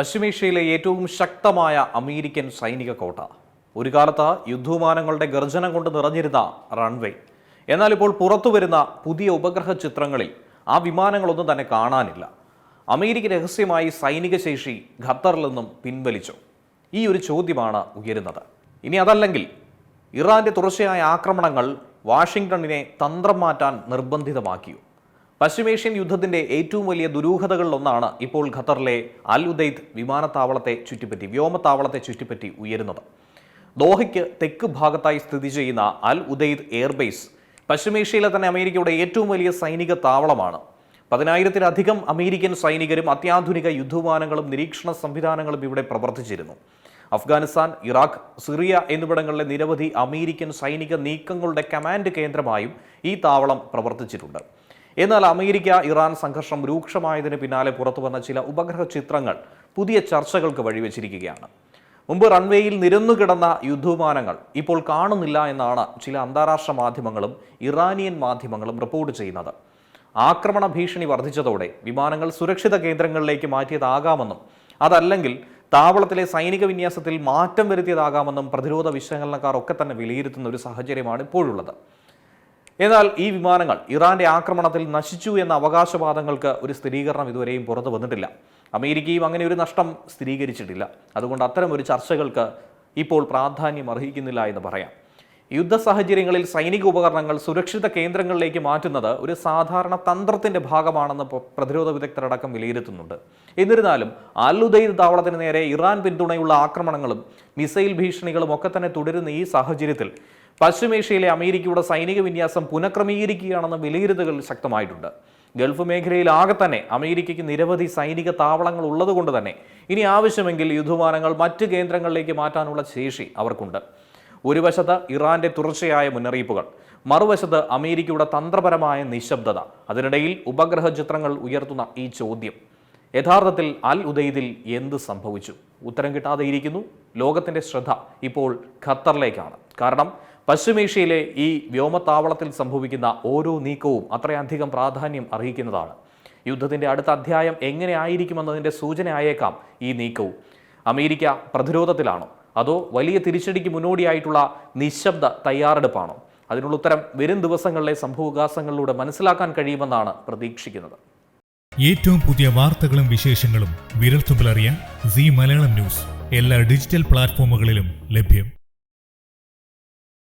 പശ്ചിമേഷ്യയിലെ ഏറ്റവും ശക്തമായ അമേരിക്കൻ സൈനിക കോട്ട. ഒരു കാലത്ത് യുദ്ധവിമാനങ്ങളുടെ ഗർജനം കൊണ്ട് നിറഞ്ഞിരുന്ന റൺവേ. എന്നാൽ ഇപ്പോൾ പുറത്തുവരുന്ന പുതിയ ഉപഗ്രഹ ചിത്രങ്ങളിൽ ആ വിമാനങ്ങളൊന്നും തന്നെ കാണാനില്ല. അമേരിക്ക രഹസ്യമായി സൈനിക ശേഷി ഖത്തറിൽ നിന്നും പിൻവലിച്ചു. ഈ ഒരു ചോദ്യമാണ് ഉയരുന്നത്. ഇനി അതല്ലെങ്കിൽ ഇറാന്റെ തുടർച്ചയായ ആക്രമണങ്ങൾ വാഷിംഗ്ടണിനെ തന്ത്രം മാറ്റാൻ നിർബന്ധിതമാക്കിയോ? പശ്ചിമേഷ്യൻ യുദ്ധത്തിന്റെ ഏറ്റവും വലിയ ദുരൂഹതകളിലൊന്നാണ് ഇപ്പോൾ ഖത്തറിലെ അൽ ഉദൈദ് വിമാനത്താവളത്തെ ചുറ്റിപ്പറ്റി, വ്യോമത്താവളത്തെ ചുറ്റിപ്പറ്റി ഉയരുന്നത്. ദോഹയ്ക്ക് തെക്ക് ഭാഗത്തായി സ്ഥിതി ചെയ്യുന്ന അൽ ഉദൈദ് എയർബേസ് പശ്ചിമേഷ്യയിലെ തന്നെ അമേരിക്കയുടെ ഏറ്റവും വലിയ സൈനിക താവളമാണ്. 10,000-ലധികം അമേരിക്കൻ സൈനികരും അത്യാധുനിക യുദ്ധവിമാനങ്ങളും നിരീക്ഷണ സംവിധാനങ്ങളും ഇവിടെ പ്രവർത്തിച്ചിരുന്നു. അഫ്ഗാനിസ്ഥാൻ, ഇറാഖ്, സിറിയ എന്നിവിടങ്ങളിലെ നിരവധി അമേരിക്കൻ സൈനിക നീക്കങ്ങളുടെ കമാൻഡ് കേന്ദ്രമായും ഈ താവളം പ്രവർത്തിച്ചിട്ടുണ്ട്. എന്നാൽ അമേരിക്ക ഇറാൻ സംഘർഷം രൂക്ഷമായതിന് പിന്നാലെ പുറത്തുവന്ന ചില ഉപഗ്രഹ ചിത്രങ്ങൾ പുതിയ ചർച്ചകൾക്ക് വഴിവെച്ചിരിക്കുകയാണ്. മുമ്പ് റൺവേയിൽ നിരന്നുകിടന്ന യുദ്ധവിമാനങ്ങൾ ഇപ്പോൾ കാണുന്നില്ല എന്നാണ് ചില അന്താരാഷ്ട്ര മാധ്യമങ്ങളും ഇറാനിയൻ മാധ്യമങ്ങളും റിപ്പോർട്ട് ചെയ്യുന്നത്. ആക്രമണ ഭീഷണി വർദ്ധിച്ചതോടെ വിമാനങ്ങൾ സുരക്ഷിത കേന്ദ്രങ്ങളിലേക്ക് മാറ്റിയതാകാമെന്നും അതല്ലെങ്കിൽ താവളത്തിലെ സൈനിക വിന്യാസത്തിൽ മാറ്റം വരുത്തിയതാകാമെന്നും പ്രതിരോധ വിശകലനക്കാർ ഒക്കെ തന്നെ വിലയിരുത്തുന്ന ഒരു സാഹചര്യമാണ് ഇപ്പോഴുള്ളത്. എന്നാൽ ഈ വിമാനങ്ങൾ ഇറാന്റെ ആക്രമണത്തിൽ നശിച്ചു എന്ന അവകാശവാദങ്ങൾക്ക് ഒരു സ്ഥിരീകരണം ഇതുവരെയും പുറത്തു വന്നിട്ടില്ല. അമേരിക്കയും അങ്ങനെ ഒരു നഷ്ടം സ്ഥിരീകരിച്ചിട്ടില്ല. അതുകൊണ്ട് അത്തരം ഒരു ചർച്ചകൾക്ക് ഇപ്പോൾ പ്രാധാന്യം അർഹിക്കുന്നില്ല എന്ന് പറയാം. യുദ്ധ സാഹചര്യങ്ങളിൽ സൈനിക ഉപകരണങ്ങൾ സുരക്ഷിത കേന്ദ്രങ്ങളിലേക്ക് മാറ്റുന്നത് ഒരു സാധാരണ തന്ത്രത്തിന്റെ ഭാഗമാണെന്ന് പ്രതിരോധ വിദഗ്ധരടക്കം വിലയിരുത്തുന്നുണ്ട്. എന്നിരുന്നാലും അൽ ഉദൈദ് താവളത്തിന് നേരെ ഇറാൻ പിന്തുണയുള്ള ആക്രമണങ്ങളും മിസൈൽ ഭീഷണികളും ഒക്കെ തന്നെ തുടരുന്ന ഈ സാഹചര്യത്തിൽ പശ്ചിമേഷ്യയിലെ അമേരിക്കയുടെ സൈനിക വിന്യാസം പുനഃക്രമീകരിക്കുകയാണെന്ന വിലയിരുത്തലുകൾ ശക്തമായിട്ടുണ്ട്. ഗൾഫ് മേഖലയിൽ ആകെ തന്നെ അമേരിക്കയ്ക്ക് നിരവധി സൈനിക താവളങ്ങൾ ഉള്ളതുകൊണ്ട് തന്നെ ഇനി ആവശ്യമെങ്കിൽ യുദ്ധവിമാനങ്ങൾ മറ്റ് കേന്ദ്രങ്ങളിലേക്ക് മാറ്റാനുള്ള ശേഷി അവർക്കുണ്ട്. ഒരു വശത്ത് ഇറാന്റെ തുടർച്ചയായ മുന്നറിയിപ്പുകൾ, മറുവശത്ത് അമേരിക്കയുടെ തന്ത്രപരമായ നിശബ്ദത. അതിനിടയിൽ ഉപഗ്രഹ ചിത്രങ്ങൾ ഉയർത്തുന്ന ഈ ചോദ്യം, യഥാർത്ഥത്തിൽ അൽ ഉദൈദിൽ എന്ത് സംഭവിച്ചു? ഉത്തരം കിട്ടാതെ ഇരിക്കുന്നു. ലോകത്തിന്റെ ശ്രദ്ധ ഇപ്പോൾ ഖത്തറിലേക്കാണ്. കാരണം പശ്ചിമേഷ്യയിലെ ഈ വ്യോമത്താവളത്തിൽ സംഭവിക്കുന്ന ഓരോ നീക്കവും അത്രയധികം പ്രാധാന്യം അർഹിക്കുന്നതാണ്. യുദ്ധത്തിന്റെ അടുത്ത അധ്യായം എങ്ങനെ ആയിരിക്കുമെന്നതിന്റെ സൂചനയായേക്കാം ഈ നീക്കവും. അമേരിക്ക പ്രതിരോധത്തിലാണോ അതോ വലിയ തിരിച്ചടിക്ക് മുന്നോടിയായിട്ടുള്ള നിശബ്ദ തയ്യാറെടുപ്പാണോ? അതിനുള്ള ഉത്തരം വരും ദിവസങ്ങളിലെ സംഭവവികാസങ്ങളിലൂടെ മനസ്സിലാക്കാൻ കഴിയുമെന്നാണ് പ്രതീക്ഷിക്കുന്നത്. ഏറ്റവും പുതിയ വാർത്തകളും വിശേഷങ്ങളും വിരൽത്തുമ്പിലറിയാൻ സീ മലയാളം ന്യൂസ് എല്ലാ ഡിജിറ്റൽ പ്ലാറ്റ്ഫോമുകളിലും ലഭ്യം.